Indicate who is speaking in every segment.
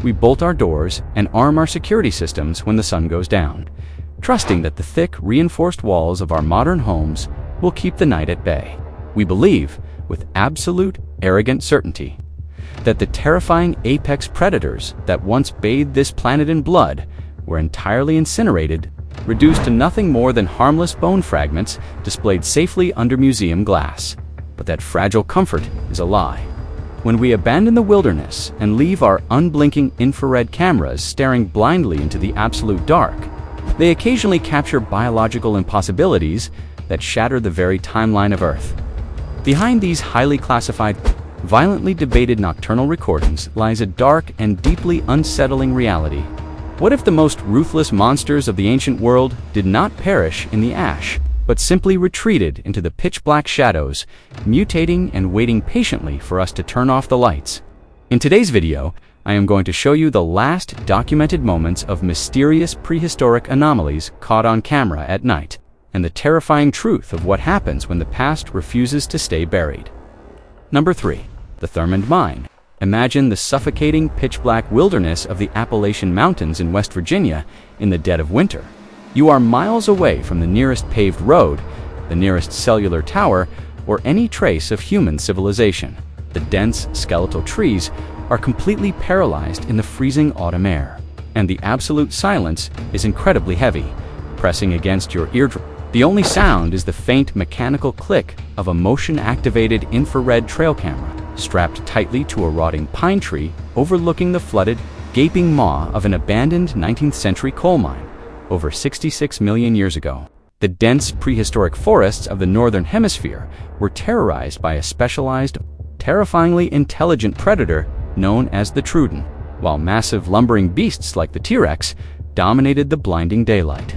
Speaker 1: We bolt our doors and arm our security systems when the sun goes down, trusting that the thick, reinforced walls of our modern homes will keep the night at bay. We believe, with absolute, arrogant certainty, that the terrifying apex predators that once bathed this planet in blood were entirely incinerated, reduced to nothing more than harmless bone fragments displayed safely under museum glass. But that fragile comfort is a lie. When we abandon the wilderness and leave our unblinking infrared cameras staring blindly into the absolute dark, they occasionally capture biological impossibilities that shatter the very timeline of Earth. Behind these highly classified, violently debated nocturnal recordings lies a dark and deeply unsettling reality. What if the most ruthless monsters of the ancient world did not perish in the ash, but simply retreated into the pitch-black shadows, mutating and waiting patiently for us to turn off the lights? In today's video, I am going to show you the last documented moments of mysterious prehistoric anomalies caught on camera at night, and the terrifying truth of what happens when the past refuses to stay buried. Number 3. The Thurmond Mine. Imagine the suffocating pitch-black wilderness of the Appalachian Mountains in West Virginia in the dead of winter. You are miles away from the nearest paved road, the nearest cellular tower, or any trace of human civilization. The dense, skeletal trees are completely paralyzed in the freezing autumn air, and the absolute silence is incredibly heavy, pressing against your eardrum. The only sound is the faint mechanical click of a motion-activated infrared trail camera, strapped tightly to a rotting pine tree overlooking the flooded, gaping maw of an abandoned 19th-century coal mine over 66 million years ago. The dense prehistoric forests of the northern hemisphere were terrorized by a specialized, terrifyingly intelligent predator known as the Troodontid, while massive lumbering beasts like the T-Rex dominated the blinding daylight.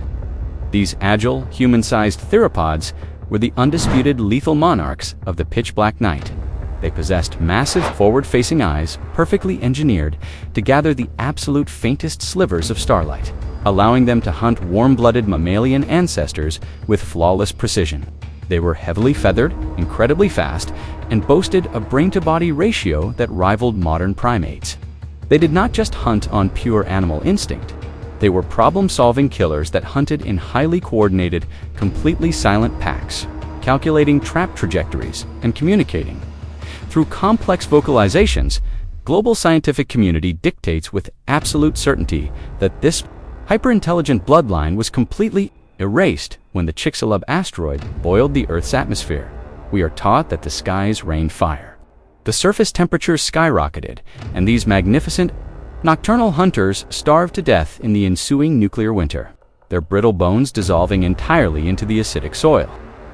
Speaker 1: These agile, human-sized theropods were the undisputed lethal monarchs of the pitch-black night. They possessed massive forward-facing eyes, perfectly engineered to gather the absolute faintest slivers of starlight, allowing them to hunt warm-blooded mammalian ancestors with flawless precision. They were heavily feathered, incredibly fast, and boasted a brain-to-body ratio that rivaled modern primates. They did not just hunt on pure animal instinct. They were problem-solving killers that hunted in highly coordinated, completely silent packs, calculating trap trajectories and communicating. Through complex vocalizations, global scientific community dictates with absolute certainty that this hyper-intelligent bloodline was completely erased when the Chicxulub asteroid boiled the Earth's atmosphere. We are taught that the skies rained fire. The surface temperatures skyrocketed, and these magnificent nocturnal hunters starved to death in the ensuing nuclear winter, their brittle bones dissolving entirely into the acidic soil.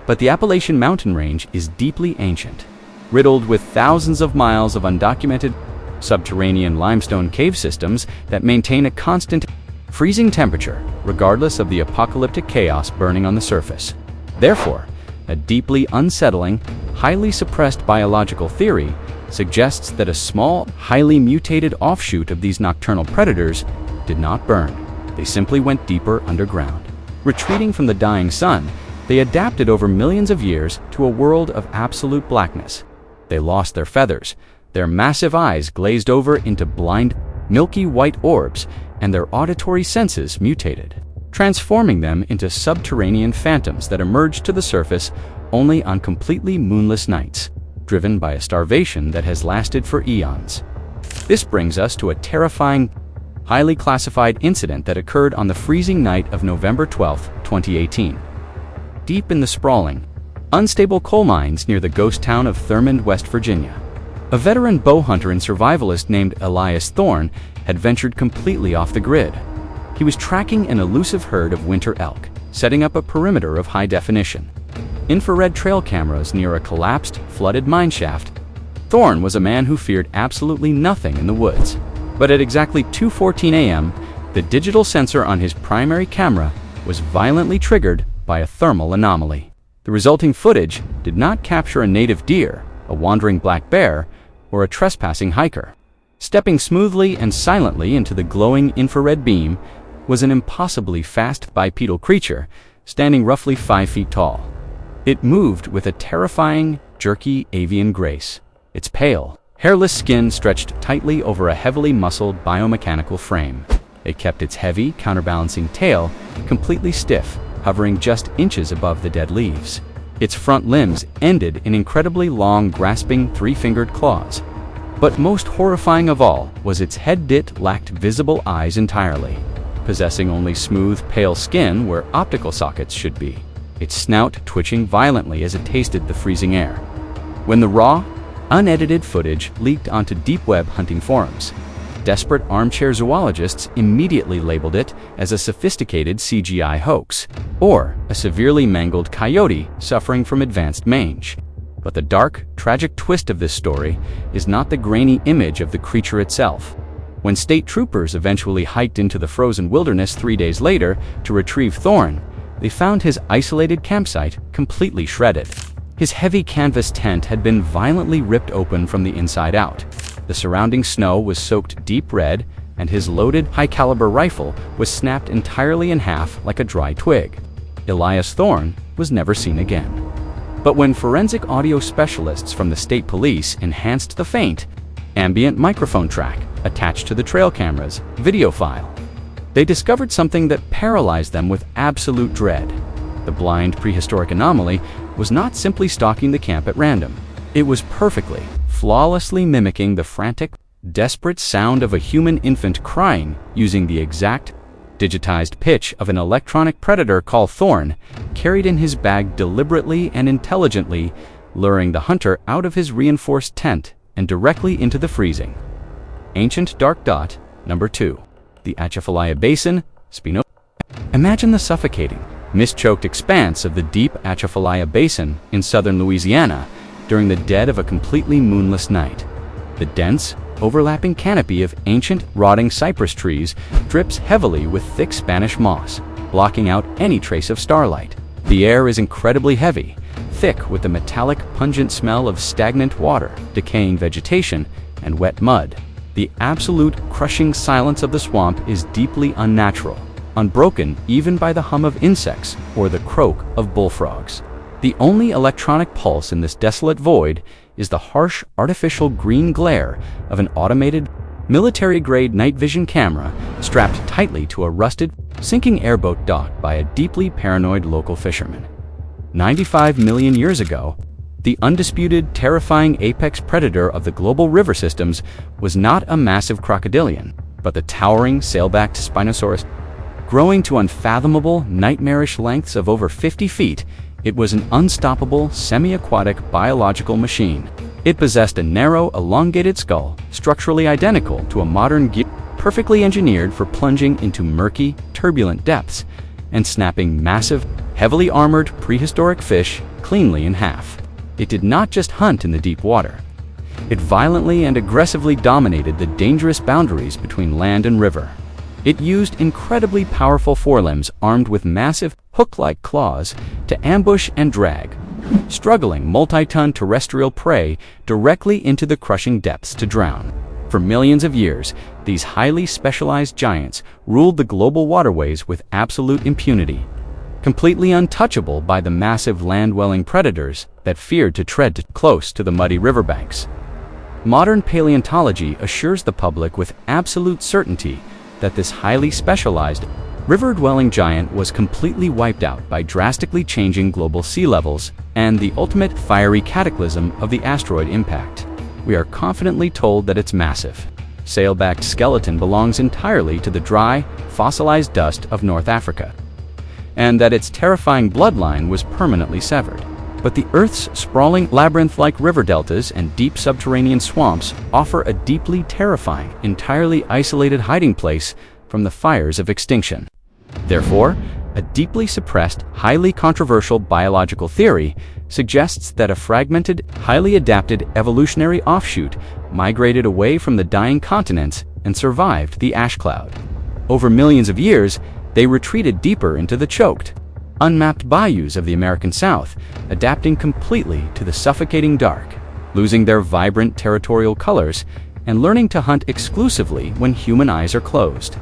Speaker 1: But the Appalachian mountain range is deeply ancient, riddled with thousands of miles of undocumented subterranean limestone cave systems that maintain a constant freezing temperature, regardless of the apocalyptic chaos burning on the surface. Therefore, a deeply unsettling, highly suppressed biological theory suggests that a small, highly mutated offshoot of these nocturnal predators did not burn. They simply went deeper underground. Retreating from the dying sun, they adapted over millions of years to a world of absolute blackness. They lost their feathers, their massive eyes glazed over into blind, milky white orbs, and their auditory senses mutated, transforming them into subterranean phantoms that emerged to the surface only on completely moonless nights, driven by a starvation that has lasted for eons. This brings us to a terrifying, highly classified incident that occurred on the freezing night of November 12, 2018. Deep in the sprawling, unstable coal mines near the ghost town of Thurmond, West Virginia, a veteran bow hunter and survivalist named Elias Thorne had ventured completely off the grid. He was tracking an elusive herd of winter elk, setting up a perimeter of high-definition infrared trail cameras near a collapsed, flooded mineshaft. Thorne was a man who feared absolutely nothing in the woods. But at exactly 2:14 a.m., the digital sensor on his primary camera was violently triggered by a thermal anomaly. The resulting footage did not capture a native deer, a wandering black bear, or a trespassing hiker. Stepping smoothly and silently into the glowing infrared beam was an impossibly fast bipedal creature, standing roughly 5 feet tall. It moved with a terrifying, jerky avian grace, its pale, hairless skin stretched tightly over a heavily muscled biomechanical frame. It kept its heavy, counterbalancing tail completely stiff, hovering just inches above the dead leaves. Its front limbs ended in incredibly long, grasping, three-fingered claws. But most horrifying of all was its head that lacked visible eyes entirely, possessing only smooth, pale skin where optical sockets should be, its snout twitching violently as it tasted the freezing air. When the raw, unedited footage leaked onto deep web hunting forums, desperate armchair zoologists immediately labeled it as a sophisticated CGI hoax, or a severely mangled coyote suffering from advanced mange. But the dark, tragic twist of this story is not the grainy image of the creature itself. When state troopers eventually hiked into the frozen wilderness 3 days later to retrieve Thorn, they found his isolated campsite completely shredded. His heavy canvas tent had been violently ripped open from the inside out. The surrounding snow was soaked deep red, and his loaded, high-caliber rifle was snapped entirely in half like a dry twig. Elias Thorn was never seen again. But when forensic audio specialists from the state police enhanced the faint, ambient microphone track attached to the trail camera's video file, they discovered something that paralyzed them with absolute dread. The blind prehistoric anomaly was not simply stalking the camp at random. It was perfectly, flawlessly mimicking the frantic, desperate sound of a human infant crying using the exact, digitized pitch of an electronic predator called Thorn, carried in his bag deliberately and intelligently, luring the hunter out of his reinforced tent and directly into the freezing. Ancient Dark Dot, number 2. The Atchafalaya Basin, Spino. Imagine the suffocating, mist-choked expanse of the deep Atchafalaya Basin in southern Louisiana during the dead of a completely moonless night. The dense, overlapping canopy of ancient, rotting cypress trees drips heavily with thick Spanish moss, blocking out any trace of starlight. The air is incredibly heavy, thick with the metallic, pungent smell of stagnant water, decaying vegetation, and wet mud. The absolute, crushing silence of the swamp is deeply unnatural, unbroken even by the hum of insects or the croak of bullfrogs. The only electronic pulse in this desolate void is the harsh, artificial green glare of an automated, military-grade night vision camera strapped tightly to a rusted, sinking airboat docked by a deeply paranoid local fisherman. 95 million years ago, the undisputed, terrifying apex predator of the global river systems was not a massive crocodilian, but the towering, sail-backed Spinosaurus. Growing to unfathomable, nightmarish lengths of over 50 feet, it was an unstoppable, semi-aquatic biological machine. It possessed a narrow, elongated skull, structurally identical to a modern gear, perfectly engineered for plunging into murky, turbulent depths, and snapping massive, heavily armored prehistoric fish cleanly in half. It did not just hunt in the deep water. It violently and aggressively dominated the dangerous boundaries between land and river. It used incredibly powerful forelimbs armed with massive, hook-like claws to ambush and drag struggling multi-ton terrestrial prey directly into the crushing depths to drown. For millions of years, these highly specialized giants ruled the global waterways with absolute impunity, completely untouchable by the massive land-dwelling predators that feared to tread close to the muddy riverbanks. Modern paleontology assures the public with absolute certainty that this highly specialized, river-dwelling giant was completely wiped out by drastically changing global sea levels and the ultimate fiery cataclysm of the asteroid impact. We are confidently told that its massive, sail-backed skeleton belongs entirely to the dry, fossilized dust of North Africa, and that its terrifying bloodline was permanently severed. But the Earth's sprawling, labyrinth-like river deltas and deep subterranean swamps offer a deeply terrifying, entirely isolated hiding place from the fires of extinction. Therefore, a deeply suppressed, highly controversial biological theory suggests that a fragmented, highly adapted evolutionary offshoot migrated away from the dying continents and survived the ash cloud. Over millions of years, they retreated deeper into the choked, unmapped bayous of the American South, adapting completely to the suffocating dark, losing their vibrant territorial colors, and learning to hunt exclusively when human eyes are closed,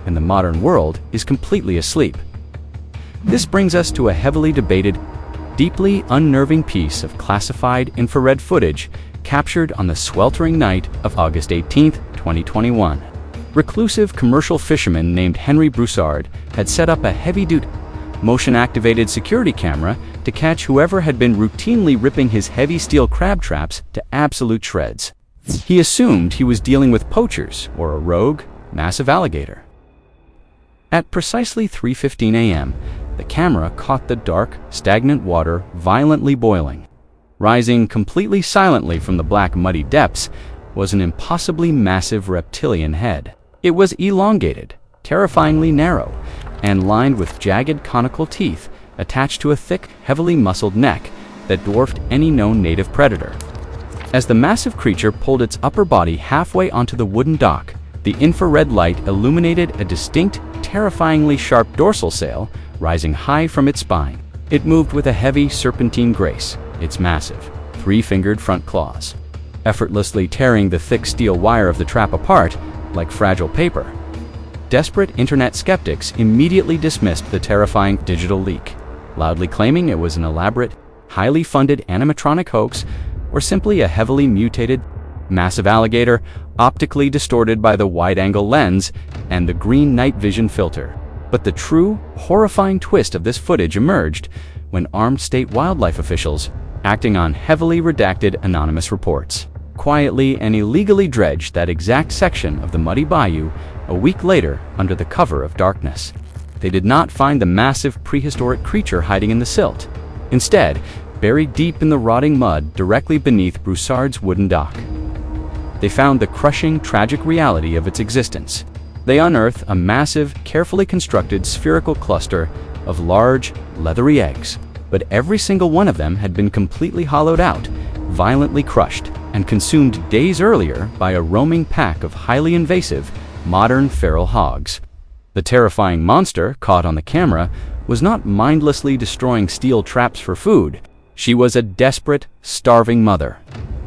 Speaker 1: and the modern world is completely asleep. This brings us to a heavily debated, deeply unnerving piece of classified infrared footage captured on the sweltering night of August 18, 2021. Reclusive commercial fisherman named Henry Broussard had set up a heavy-duty, motion-activated security camera to catch whoever had been routinely ripping his heavy steel crab traps to absolute shreds. He assumed he was dealing with poachers or a rogue, massive alligator. At precisely 3:15 a.m., the camera caught the dark, stagnant water violently boiling. Rising completely silently from the black, muddy depths was an impossibly massive reptilian head. It was elongated, terrifyingly narrow, and lined with jagged conical teeth attached to a thick, heavily muscled neck that dwarfed any known native predator. As the massive creature pulled its upper body halfway onto the wooden dock, the infrared light illuminated a distinct, terrifyingly sharp dorsal sail rising high from its spine. It moved with a heavy, serpentine grace, its massive, three-fingered front claws effortlessly tearing the thick steel wire of the trap apart like fragile paper. Desperate internet skeptics immediately dismissed the terrifying digital leak, loudly claiming it was an elaborate, highly funded animatronic hoax or simply a heavily mutated, massive alligator optically distorted by the wide-angle lens and the green night vision filter. But the true, horrifying twist of this footage emerged when armed state wildlife officials, acting on heavily redacted anonymous reports, quietly and illegally dredged that exact section of the muddy bayou a week later under the cover of darkness. They did not find the massive prehistoric creature hiding in the silt. Instead, buried deep in the rotting mud directly beneath Broussard's wooden dock, they found the crushing, tragic reality of its existence. They unearthed a massive, carefully constructed spherical cluster of large, leathery eggs, but every single one of them had been completely hollowed out, violently crushed, and consumed days earlier by a roaming pack of highly invasive, modern feral hogs. The terrifying monster, caught on the camera, was not mindlessly destroying steel traps for food. She was a desperate, starving mother,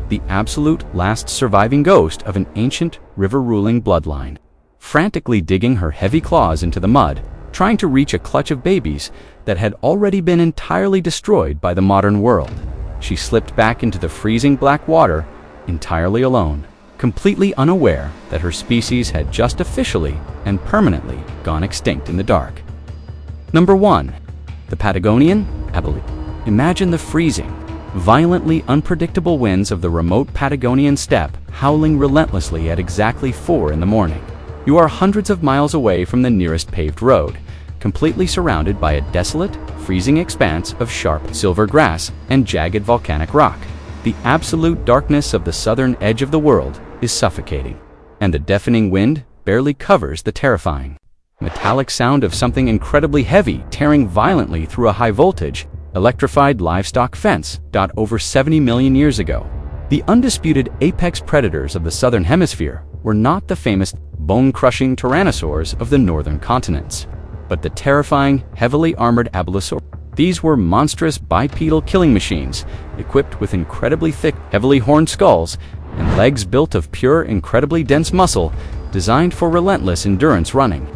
Speaker 1: the absolute last surviving ghost of an ancient, river-ruling bloodline, frantically digging her heavy claws into the mud, trying to reach a clutch of babies that had already been entirely destroyed by the modern world. She slipped back into the freezing black water, entirely alone, completely unaware that her species had just officially and permanently gone extinct in the dark. Number 1. The Patagonian Appalachian. Imagine the freezing, violently unpredictable winds of the remote Patagonian steppe howling relentlessly at exactly 4 in the morning. You are hundreds of miles away from the nearest paved road, completely surrounded by a desolate, freezing expanse of sharp silver grass and jagged volcanic rock. The absolute darkness of the southern edge of the world is suffocating, and the deafening wind barely covers the terrifying, metallic sound of something incredibly heavy tearing violently through a high-voltage, electrified livestock fence over 70 million years ago. The undisputed apex predators of the southern hemisphere were not the famous bone-crushing tyrannosaurs of the northern continents, but the terrifying, heavily armored Appalachian. These were monstrous bipedal killing machines, equipped with incredibly thick, heavily horned skulls and legs built of pure, incredibly dense muscle, designed for relentless endurance running.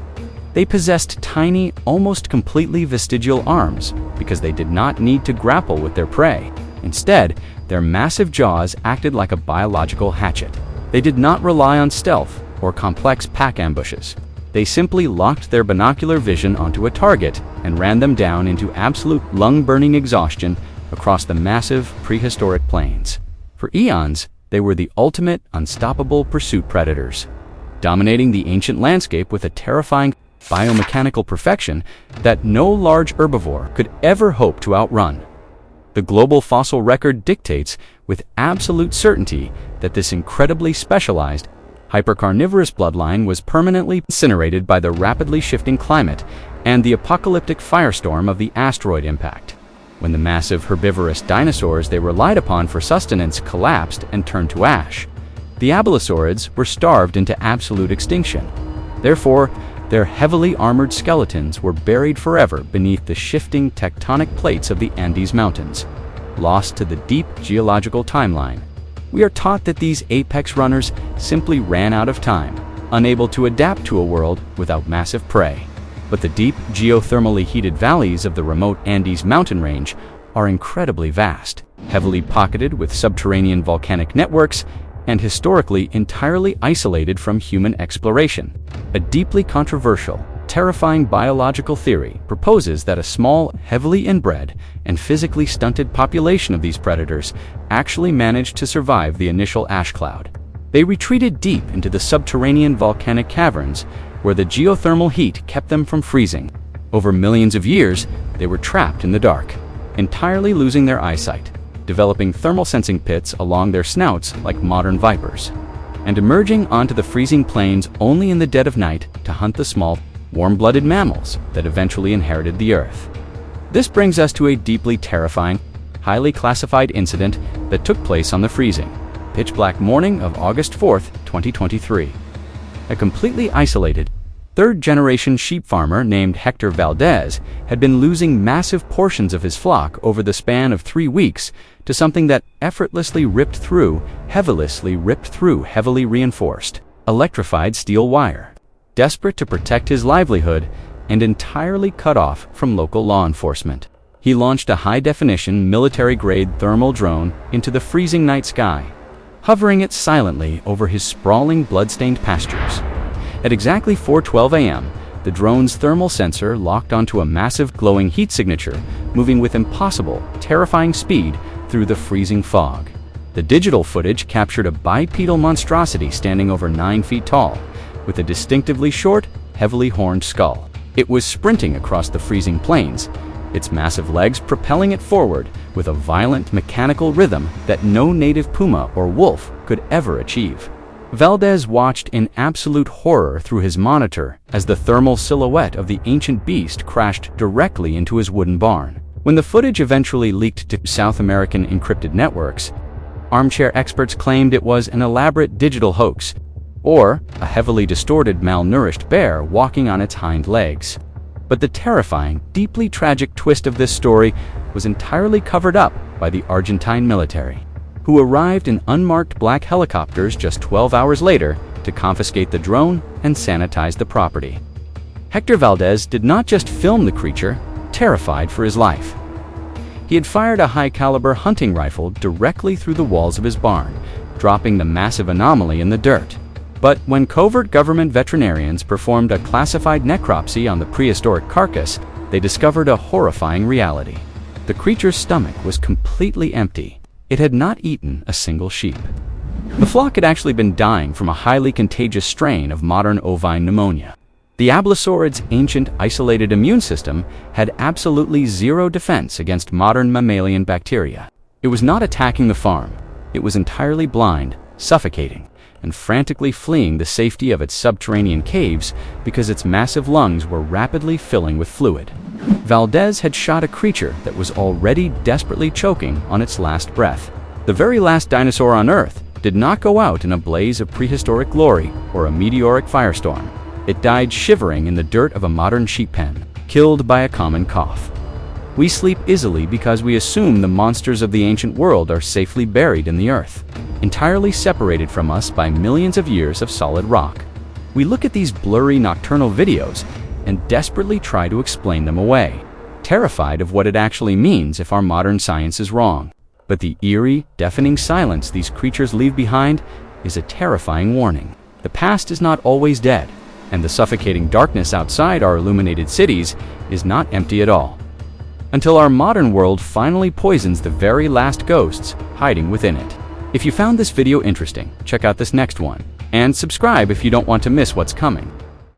Speaker 1: They possessed tiny, almost completely vestigial arms because they did not need to grapple with their prey. Instead, their massive jaws acted like a biological hatchet. They did not rely on stealth or complex pack ambushes. They simply locked their binocular vision onto a target and ran them down into absolute lung-burning exhaustion across the massive prehistoric plains. For eons, they were the ultimate, unstoppable pursuit predators, dominating the ancient landscape with a terrifying biomechanical perfection that no large herbivore could ever hope to outrun. The global fossil record dictates with absolute certainty that this incredibly specialized, hypercarnivorous bloodline was permanently incinerated by the rapidly shifting climate and the apocalyptic firestorm of the asteroid impact, when the massive herbivorous dinosaurs they relied upon for sustenance collapsed and turned to ash. The abelisaurids were starved into absolute extinction. Therefore, their heavily armored skeletons were buried forever beneath the shifting tectonic plates of the Andes Mountains, lost to the deep geological timeline. We are taught that these apex runners simply ran out of time, unable to adapt to a world without massive prey. But the deep, geothermally heated valleys of the remote Andes mountain range are incredibly vast. heavily pocketed with subterranean volcanic networks, and historically entirely isolated from human exploration. A deeply controversial, terrifying biological theory proposes that a small, heavily inbred, and physically stunted population of these predators actually managed to survive the initial ash cloud. They retreated deep into the subterranean volcanic caverns where the geothermal heat kept them from freezing. Over millions of years, they were trapped in the dark, entirely losing their eyesight, developing thermal sensing pits along their snouts like modern vipers, and emerging onto the freezing plains only in the dead of night to hunt the small, warm-blooded mammals that eventually inherited the Earth. This brings us to a deeply terrifying, highly classified incident that took place on the freezing, pitch-black morning of August 4th, 2023. A completely isolated, third-generation sheep farmer named Hector Valdez had been losing massive portions of his flock over the span of 3 weeks to something that effortlessly ripped through heavily reinforced, electrified steel wire. Desperate to protect his livelihood and entirely cut off from local law enforcement, he launched a high-definition military-grade thermal drone into the freezing night sky, hovering it silently over his sprawling blood-stained pastures. At exactly 4:12 a.m., the drone's thermal sensor locked onto a massive glowing heat signature, moving with impossible, terrifying speed through the freezing fog. The digital footage captured a bipedal monstrosity standing over 9 feet tall, with a distinctively short, heavily horned skull. It was sprinting across the freezing plains, its massive legs propelling it forward with a violent mechanical rhythm that no native puma or wolf could ever achieve. Valdez watched in absolute horror through his monitor as the thermal silhouette of the ancient beast crashed directly into his wooden barn. When the footage eventually leaked to South American encrypted networks, armchair experts claimed it was an elaborate digital hoax, or a heavily distorted, malnourished bear walking on its hind legs. But the terrifying, deeply tragic twist of this story was entirely covered up by the Argentine military, who arrived in unmarked black helicopters just 12 hours later to confiscate the drone and sanitize the property. Hector Valdez did not just film the creature, terrified for his life. He had fired a high-caliber hunting rifle directly through the walls of his barn, dropping the massive anomaly in the dirt. But when covert government veterinarians performed a classified necropsy on the prehistoric carcass, they discovered a horrifying reality. The creature's stomach was completely empty. It had not eaten a single sheep. The flock had actually been dying from a highly contagious strain of modern ovine pneumonia. The ablosaurid's ancient, isolated immune system had absolutely zero defense against modern mammalian bacteria. It was not attacking the farm. It was entirely blind, suffocating, and frantically fleeing the safety of its subterranean caves because its massive lungs were rapidly filling with fluid. Valdez had shot a creature that was already desperately choking on its last breath. The very last dinosaur on Earth did not go out in a blaze of prehistoric glory or a meteoric firestorm. It died shivering in the dirt of a modern sheep pen, killed by a common cough. We sleep easily because we assume the monsters of the ancient world are safely buried in the earth, entirely separated from us by millions of years of solid rock. We look at these blurry nocturnal videos and desperately try to explain them away, terrified of what it actually means if our modern science is wrong. But the eerie, deafening silence these creatures leave behind is a terrifying warning. The past is not always dead, and the suffocating darkness outside our illuminated cities is not empty at all, until our modern world finally poisons the very last ghosts hiding within it. If you found this video interesting, check out this next one, and subscribe if you don't want to miss what's coming.